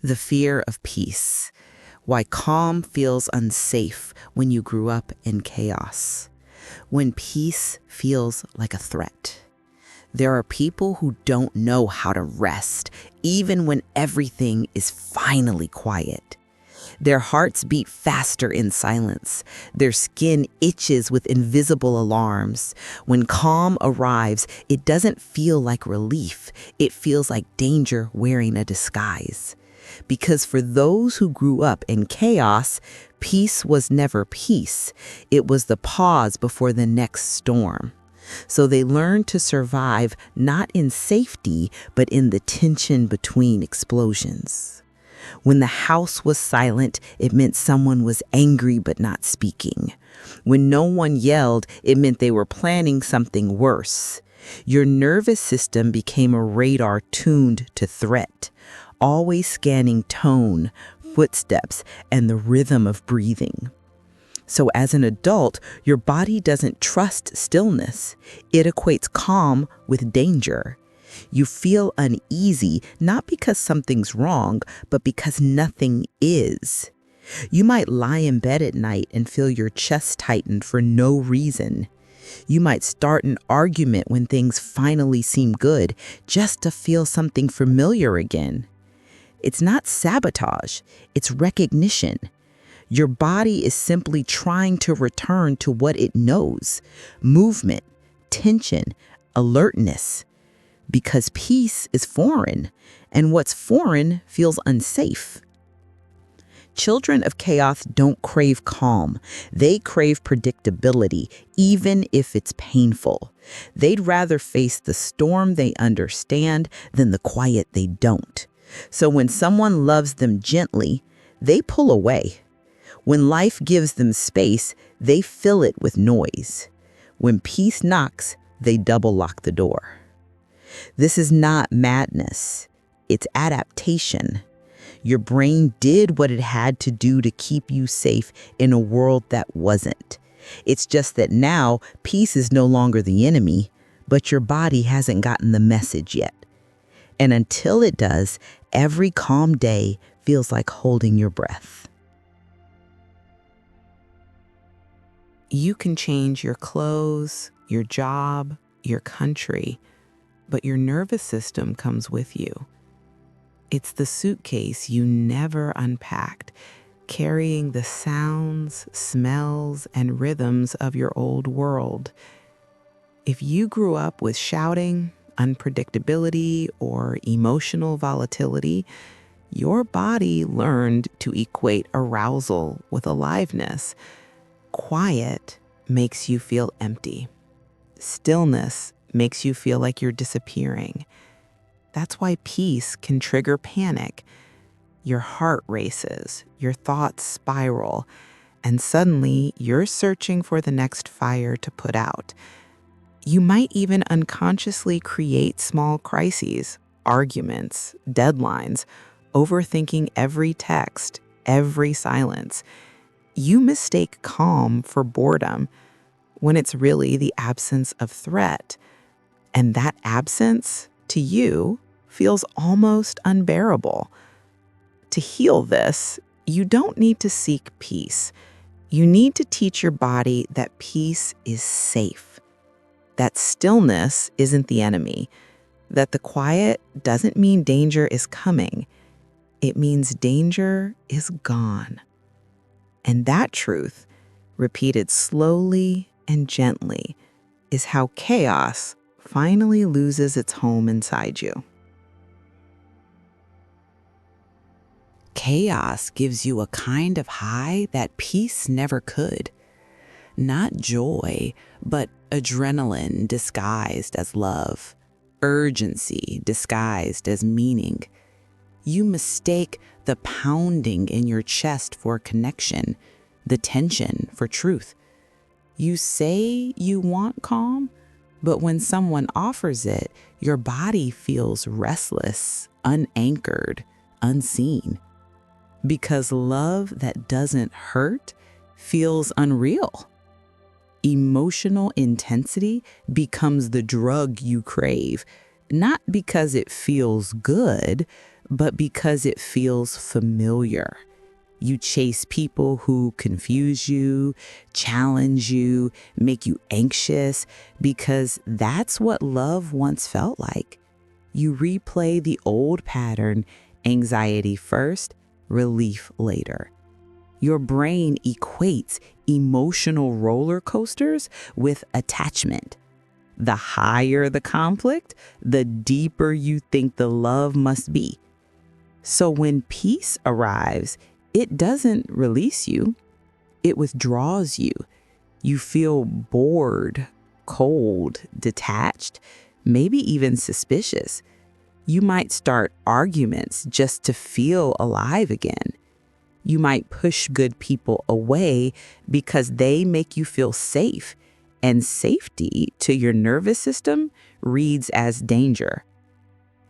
The fear of peace. Why calm feels unsafe when you grew up in chaos. When peace feels like a threat. There are people who don't know how to rest, even when everything is finally quiet. Their hearts beat faster in silence. Their skin itches with invisible alarms. When calm arrives, it doesn't feel like relief. It feels like danger wearing a disguise. Because for those who grew up in chaos, peace was never peace. It was the pause before the next storm. So they learned to survive not in safety, but in the tension between explosions. When the house was silent, it meant someone was angry but not speaking. When no one yelled, it meant they were planning something worse. Your nervous system became a radar tuned to threat, always scanning tone, footsteps, and the rhythm of breathing. So as an adult, your body doesn't trust stillness. It equates calm with danger. You feel uneasy, not because something's wrong, but because nothing is. You might lie in bed at night and feel your chest tighten for no reason. You might start an argument when things finally seem good, just to feel something familiar again. It's not sabotage, it's recognition. Your body is simply trying to return to what it knows: movement, tension, alertness. Because peace is foreign, and what's foreign feels unsafe. Children of chaos don't crave calm. They crave predictability, even if it's painful. They'd rather face the storm they understand than the quiet they don't. So when someone loves them gently, they pull away. When life gives them space, they fill it with noise. When peace knocks, they double lock the door. This is not madness. It's adaptation. Your brain did what it had to do to keep you safe in a world that wasn't. It's just that now peace is no longer the enemy, but your body hasn't gotten the message yet. And until it does, every calm day feels like holding your breath. You can change your clothes, your job, your country, but your nervous system comes with you. It's the suitcase you never unpacked, carrying the sounds, smells, and rhythms of your old world. If you grew up with shouting, unpredictability, or emotional volatility, your body learned to equate arousal with aliveness. Quiet makes you feel empty. Stillness makes you feel like you're disappearing. That's why peace can trigger panic. Your heart races, your thoughts spiral, and suddenly you're searching for the next fire to put out. You might even unconsciously create small crises, arguments, deadlines, overthinking every text, every silence. You mistake calm for boredom when it's really the absence of threat. And that absence, to you, feels almost unbearable. To heal this, you don't need to seek peace. You need to teach your body that peace is safe, that stillness isn't the enemy, that the quiet doesn't mean danger is coming. It means danger is gone. And that truth, repeated slowly and gently, is how chaos finally loses its home inside you. Chaos gives you a kind of high that peace never could. Not joy, but adrenaline disguised as love, urgency disguised as meaning. You mistake the pounding in your chest for connection, the tension for truth. You say you want calm, but when someone offers it, your body feels restless, unanchored, unseen. Because love that doesn't hurt feels unreal. Emotional intensity becomes the drug you crave, not because it feels good, but because it feels familiar. You chase people who confuse you, challenge you, make you anxious, because that's what love once felt like. You replay the old pattern, anxiety first, relief later. Your brain equates emotional roller coasters with attachment. The higher the conflict, the deeper you think the love must be. So when peace arrives, it doesn't release you, it withdraws you. You feel bored, cold, detached, maybe even suspicious. You might start arguments just to feel alive again. You might push good people away because they make you feel safe, and safety to your nervous system reads as danger.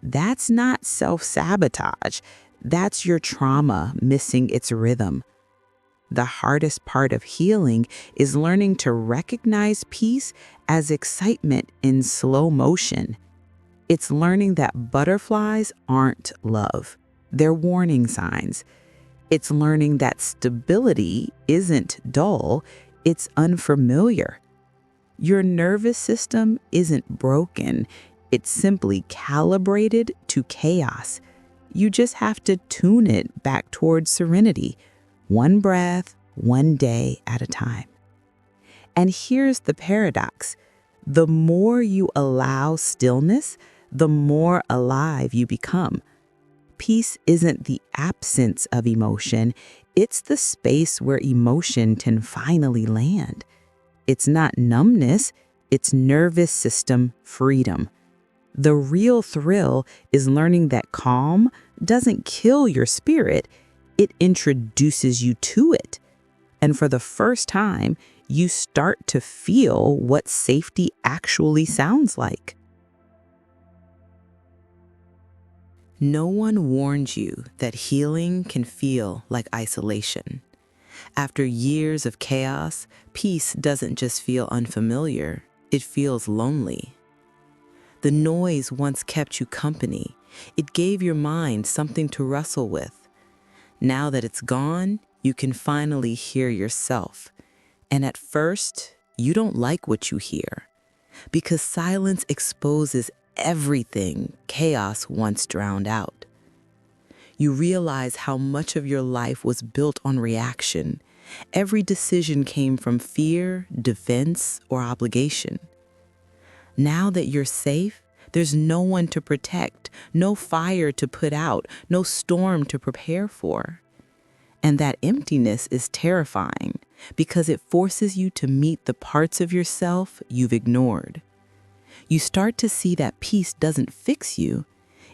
That's not self-sabotage. That's your trauma missing its rhythm. The hardest part of healing is learning to recognize peace as excitement in slow motion. It's learning that butterflies aren't love. They're warning signs. It's learning that stability isn't dull, it's unfamiliar. Your nervous system isn't broken, it's simply calibrated to chaos. You just have to tune it back towards serenity, one breath, one day at a time. And here's the paradox. The more you allow stillness, the more alive you become. Peace isn't the absence of emotion, it's the space where emotion can finally land. It's not numbness, it's nervous system freedom. The real thrill is learning that calm doesn't kill your spirit, it introduces you to it. And for the first time, you start to feel what safety actually sounds like. No one warned you that healing can feel like isolation. After years of chaos, peace doesn't just feel unfamiliar, it feels lonely. The noise once kept you company. It gave your mind something to wrestle with. Now that it's gone, you can finally hear yourself. And at first, you don't like what you hear, because silence exposes everything chaos once drowned out. You realize how much of your life was built on reaction. Every decision came from fear, defense, or obligation. Now that you're safe, there's no one to protect, no fire to put out, no storm to prepare for. And that emptiness is terrifying because it forces you to meet the parts of yourself you've ignored. You start to see that peace doesn't fix you,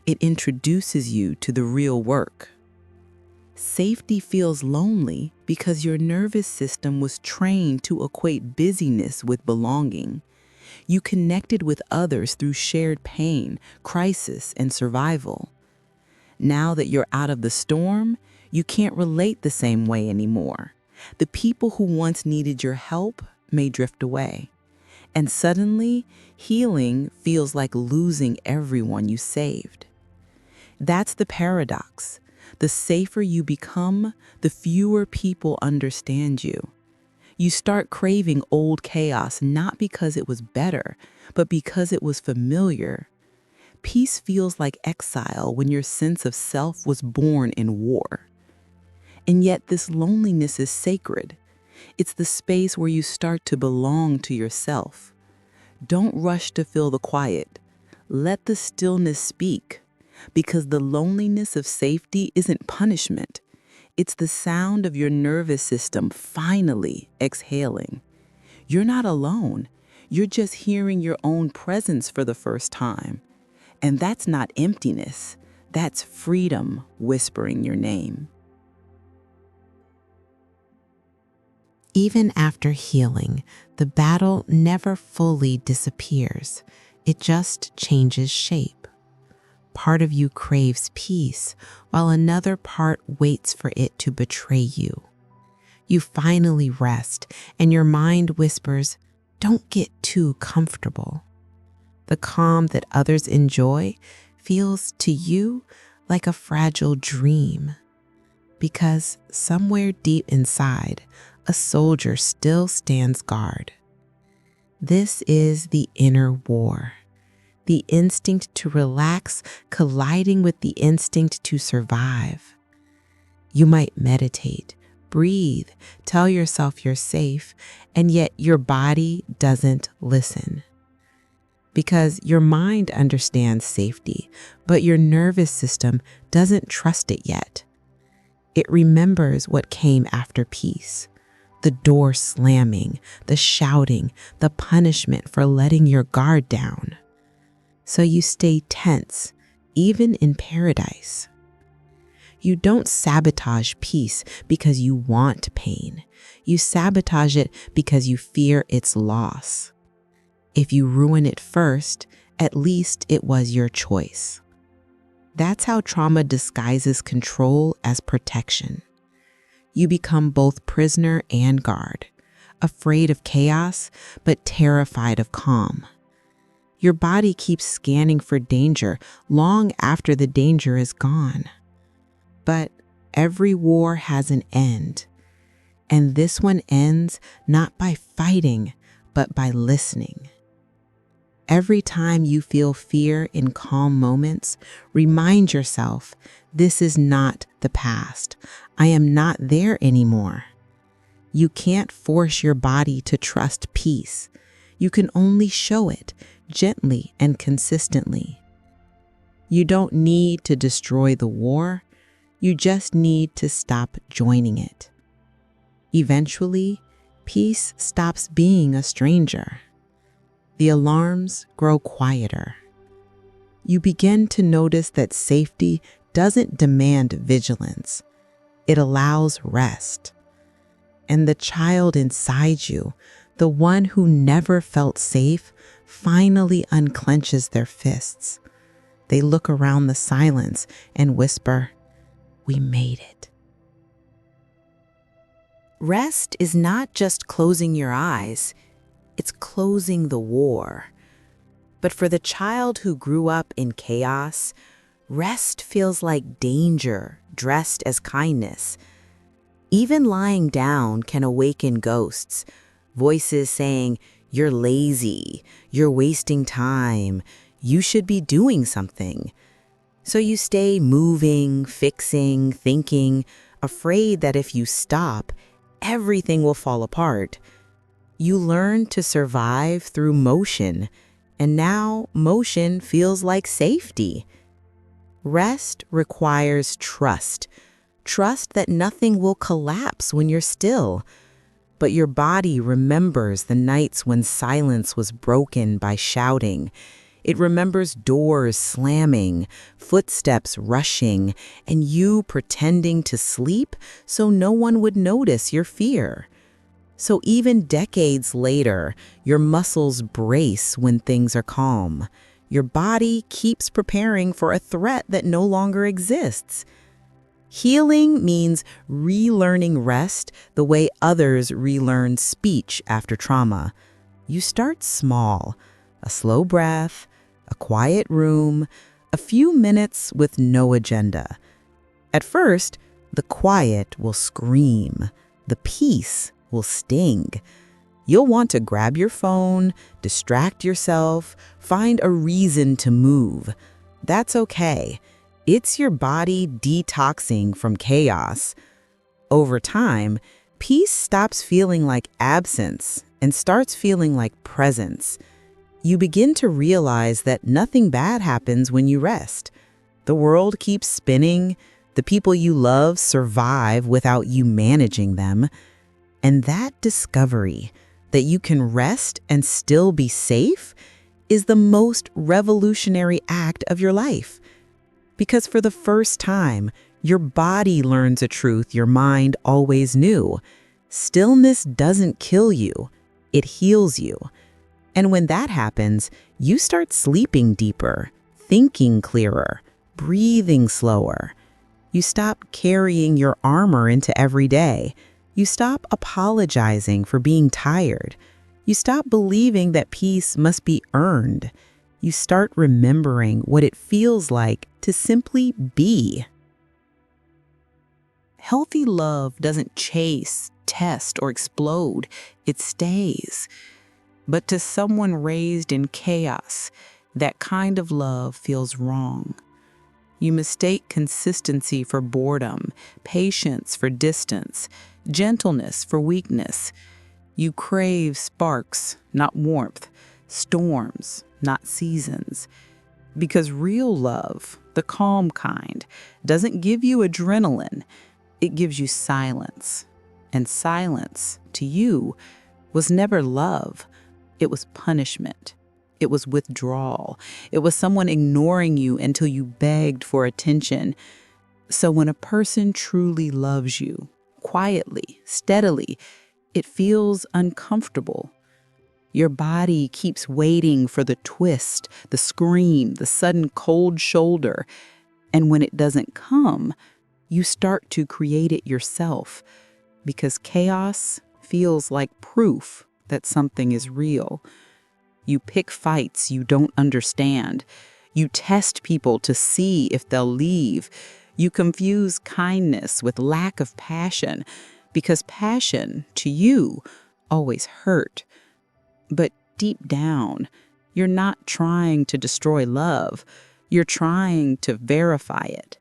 it introduces you to the real work. Safety feels lonely because your nervous system was trained to equate busyness with belonging. You connected with others through shared pain, crisis, and survival. Now that you're out of the storm, you can't relate the same way anymore. The people who once needed your help may drift away. And suddenly, healing feels like losing everyone you saved. That's the paradox. The safer you become, the fewer people understand you. You start craving old chaos not because it was better, but because it was familiar. Peace feels like exile when your sense of self was born in war. And yet this loneliness is sacred. It's the space where you start to belong to yourself. Don't rush to fill the quiet. Let the stillness speak, because the loneliness of safety isn't punishment. It's the sound of your nervous system finally exhaling. You're not alone. You're just hearing your own presence for the first time. And that's not emptiness. That's freedom whispering your name. Even after healing, the battle never fully disappears. It just changes shape. Part of you craves peace, while another part waits for it to betray you. You finally rest, and your mind whispers, "Don't get too comfortable." The calm that others enjoy feels to you like a fragile dream, because somewhere deep inside, a soldier still stands guard. This is the inner war, the instinct to relax colliding with the instinct to survive. You might meditate, breathe, tell yourself you're safe, and yet your body doesn't listen. Because your mind understands safety, but your nervous system doesn't trust it yet. It remembers what came after peace. The door slamming, the shouting, the punishment for letting your guard down. So you stay tense, even in paradise. You don't sabotage peace because you want pain. You sabotage it because you fear its loss. If you ruin it first, at least it was your choice. That's how trauma disguises control as protection. You become both prisoner and guard, afraid of chaos, but terrified of calm. Your body keeps scanning for danger long after the danger is gone. But every war has an end, and this one ends not by fighting, but by listening. Every time you feel fear in calm moments, remind yourself, this is not the past. I am not there anymore. You can't force your body to trust peace. You can only show it gently and consistently. You don't need to destroy the war. You just need to stop joining it. Eventually, peace stops being a stranger. The alarms grow quieter. You begin to notice that safety doesn't demand vigilance. It allows rest. And the child inside you, the one who never felt safe, finally unclenches their fists. They look around the silence and whisper, "We made it." Rest is not just closing your eyes, it's closing the war. But for the child who grew up in chaos, rest feels like danger dressed as kindness. Even lying down can awaken ghosts, voices saying, "You're lazy, you're wasting time, you should be doing something." So you stay moving, fixing, thinking, afraid that if you stop, everything will fall apart. You learn to survive through motion, and now motion feels like safety. Rest requires trust. Trust that nothing will collapse when you're still. But your body remembers the nights when silence was broken by shouting. It remembers doors slamming, footsteps rushing, and you pretending to sleep so no one would notice your fear. So even decades later, your muscles brace when things are calm. Your body keeps preparing for a threat that no longer exists. Healing means relearning rest the way others relearn speech after trauma. You start small, a slow breath, a quiet room, a few minutes with no agenda. At first, the quiet will scream, the peace will sting. You'll want to grab your phone, distract yourself, find a reason to move. That's okay. It's your body detoxing from chaos. Over time, peace stops feeling like absence and starts feeling like presence. You begin to realize that nothing bad happens when you rest. The world keeps spinning. The people you love survive without you managing them. And that discovery, that you can rest and still be safe, is the most revolutionary act of your life. Because for the first time, your body learns a truth your mind always knew. Stillness doesn't kill you, it heals you. And when that happens, you start sleeping deeper, thinking clearer, breathing slower. You stop carrying your armor into every day. You stop apologizing for being tired. You stop believing that peace must be earned. You start remembering what it feels like to simply be. Healthy love doesn't chase, test, or explode. It stays. But to someone raised in chaos, that kind of love feels wrong. You mistake consistency for boredom, patience for distance, gentleness for weakness. You crave sparks, not warmth, storms, not seasons. Because real love, the calm kind, doesn't give you adrenaline, it gives you silence. And silence, to you, was never love, it was punishment. It was withdrawal. It was someone ignoring you until you begged for attention. So when a person truly loves you, quietly, steadily, it feels uncomfortable. Your body keeps waiting for the twist, the scream, the sudden cold shoulder. And when it doesn't come, you start to create it yourself, because chaos feels like proof that something is real. You pick fights you don't understand. You test people to see if they'll leave. You confuse kindness with lack of passion, because passion, to you, always hurt. But deep down, you're not trying to destroy love. You're trying to verify it.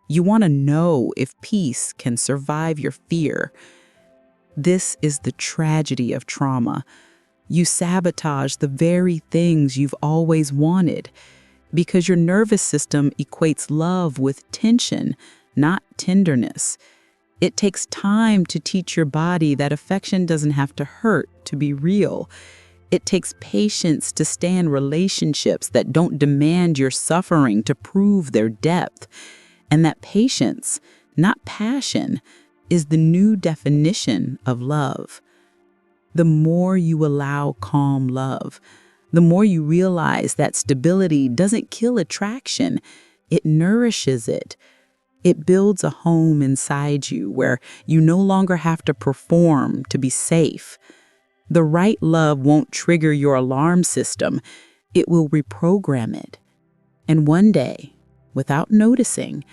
You want to know if peace can survive your fear. This is the tragedy of trauma. You sabotage the very things you've always wanted, because your nervous system equates love with tension, not tenderness. It takes time to teach your body that affection doesn't have to hurt to be real. It takes patience to stay in relationships that don't demand your suffering to prove their depth. And that patience, not passion, is the new definition of love. The more you allow calm love, the more you realize that stability doesn't kill attraction, it nourishes it. It builds a home inside you where you no longer have to perform to be safe. The right love won't trigger your alarm system, it will reprogram it. And one day, without noticing,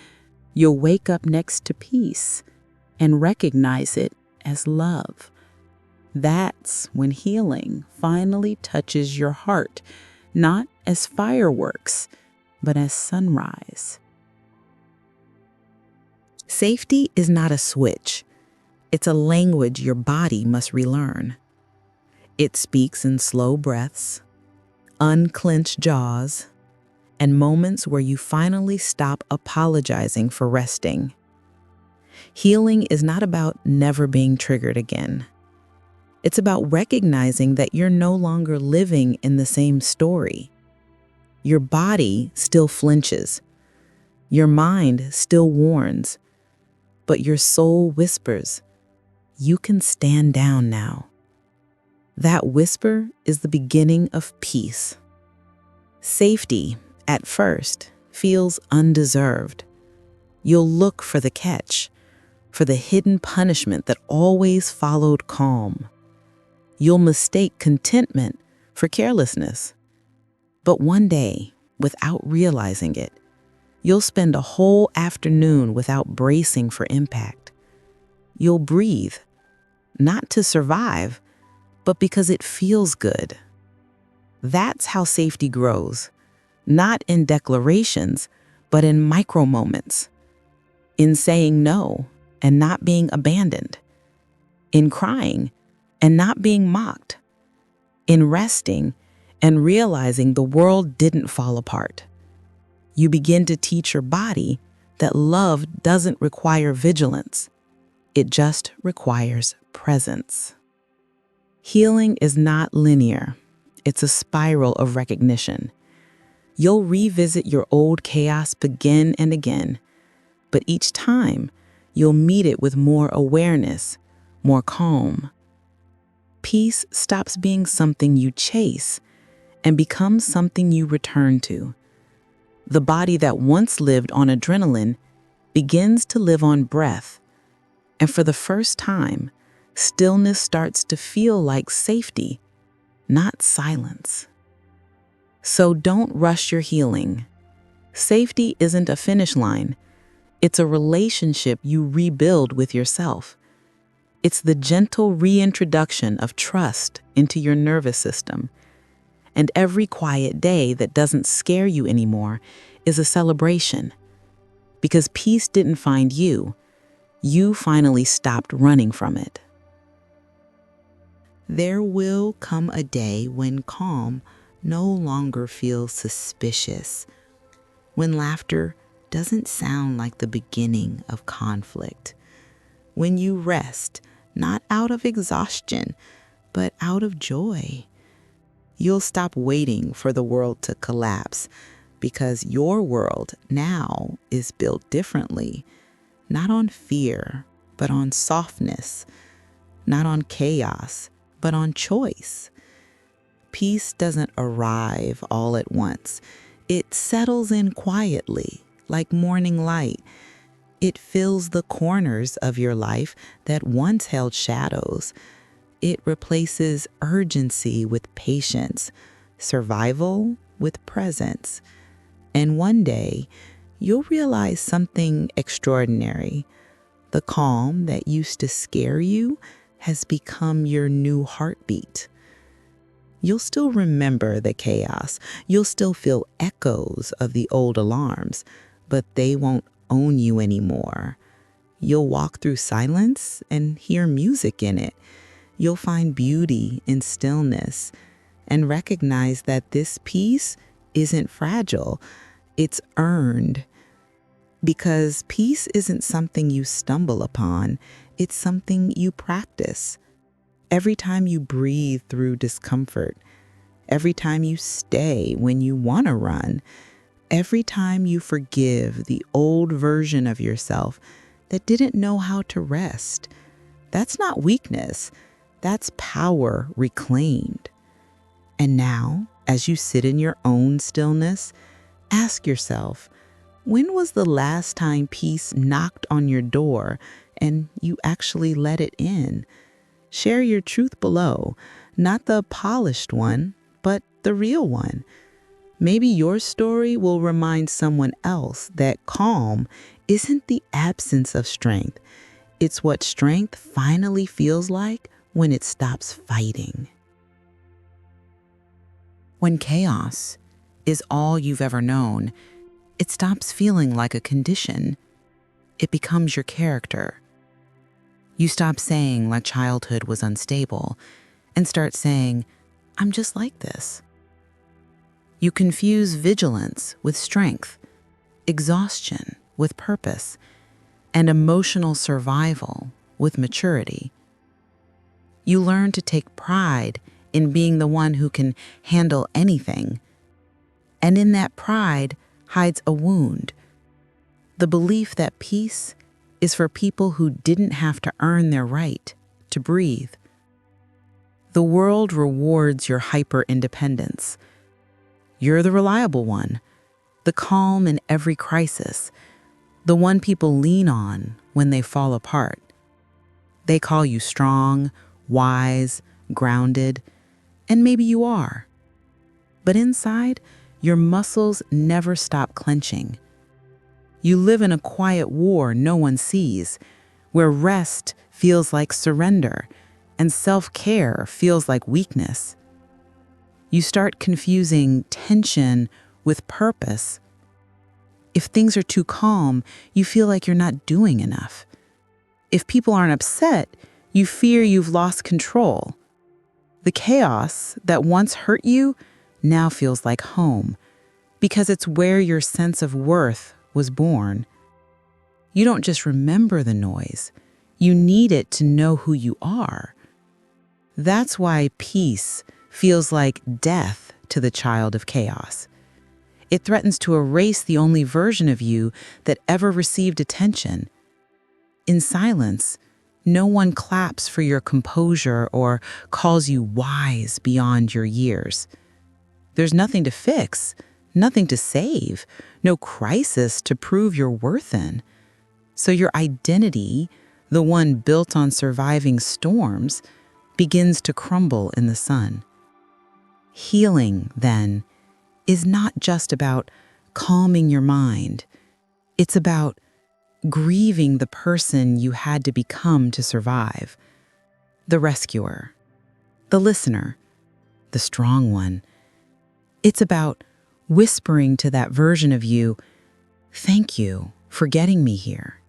you'll wake up next to peace and recognize it as love. That's when healing finally touches your heart, not as fireworks, but as sunrise. Safety is not a switch. It's a language your body must relearn. It speaks in slow breaths, unclenched jaws, and moments where you finally stop apologizing for resting. Healing is not about never being triggered again. It's about recognizing that you're no longer living in the same story. Your body still flinches. Your mind still warns. But your soul whispers, "You can stand down now." That whisper is the beginning of peace. Safety, at first, feels undeserved. You'll look for the catch, for the hidden punishment that always followed calm. You'll mistake contentment for carelessness. But one day, without realizing it, you'll spend a whole afternoon without bracing for impact. You'll breathe, not to survive, but because it feels good. That's how safety grows, not in declarations, but in micro moments. In saying no and not being abandoned. In crying and not being mocked. In resting and realizing the world didn't fall apart. You begin to teach your body that love doesn't require vigilance. It just requires presence. Healing is not linear. It's a spiral of recognition. You'll revisit your old chaos again and again, but each time you'll meet it with more awareness, more calm. Peace stops being something you chase and becomes something you return to. The body that once lived on adrenaline begins to live on breath, and for the first time, stillness starts to feel like safety, not silence. So don't rush your healing. Safety isn't a finish line. It's a relationship you rebuild with yourself. It's the gentle reintroduction of trust into your nervous system. And every quiet day that doesn't scare you anymore is a celebration. Because peace didn't find you. You finally stopped running from it. There will come a day when calm no longer feels suspicious, when laughter doesn't sound like the beginning of conflict, when you rest, not out of exhaustion, but out of joy. You'll stop waiting for the world to collapse because your world now is built differently, not on fear, but on softness, not on chaos, but on choice. Peace doesn't arrive all at once. It settles in quietly, like morning light. It fills the corners of your life that once held shadows. It replaces urgency with patience, survival with presence. And one day, you'll realize something extraordinary. The calm that used to scare you has become your new heartbeat. You'll still remember the chaos. You'll still feel echoes of the old alarms, but they won't own you anymore. You'll walk through silence and hear music in it. You'll find beauty in stillness and recognize that this peace isn't fragile. It's earned. Because peace isn't something you stumble upon, it's something you practice. Every time you breathe through discomfort, every time you stay when you want to run, every time you forgive the old version of yourself that didn't know how to rest. That's not weakness, that's power reclaimed. And now, as you sit in your own stillness, ask yourself, when was the last time peace knocked on your door and you actually let it in? Share your truth below, not the polished one, but the real one. Maybe your story will remind someone else that calm isn't the absence of strength. It's what strength finally feels like when it stops fighting. When chaos is all you've ever known, it stops feeling like a condition. It becomes your character. You stop saying like childhood was unstable and start saying, I'm just like this. You confuse vigilance with strength, exhaustion with purpose, and emotional survival with maturity. You learn to take pride in being the one who can handle anything. And in that pride hides a wound, the belief that peace is for people who didn't have to earn their right to breathe. The world rewards your hyper-independence. You're the reliable one, the calm in every crisis, the one people lean on when they fall apart. They call you strong, wise, grounded, and maybe you are. But inside, your muscles never stop clenching. You live in a quiet war no one sees, where rest feels like surrender and self-care feels like weakness. You start confusing tension with purpose. If things are too calm, you feel like you're not doing enough. If people aren't upset, you fear you've lost control. The chaos that once hurt you now feels like home, because it's where your sense of worth was born. You don't just remember the noise, you need it to know who you are. That's why peace feels like death to the child of chaos. It threatens to erase the only version of you that ever received attention. In silence, no one claps for your composure or calls you wise beyond your years. There's nothing to fix, nothing to save, no crisis to prove your worth in. So your identity, the one built on surviving storms, begins to crumble in the sun. Healing, then, is not just about calming your mind. It's about grieving the person you had to become to survive. The rescuer, the listener, the strong one. It's about whispering to that version of you, "Thank you for getting me here."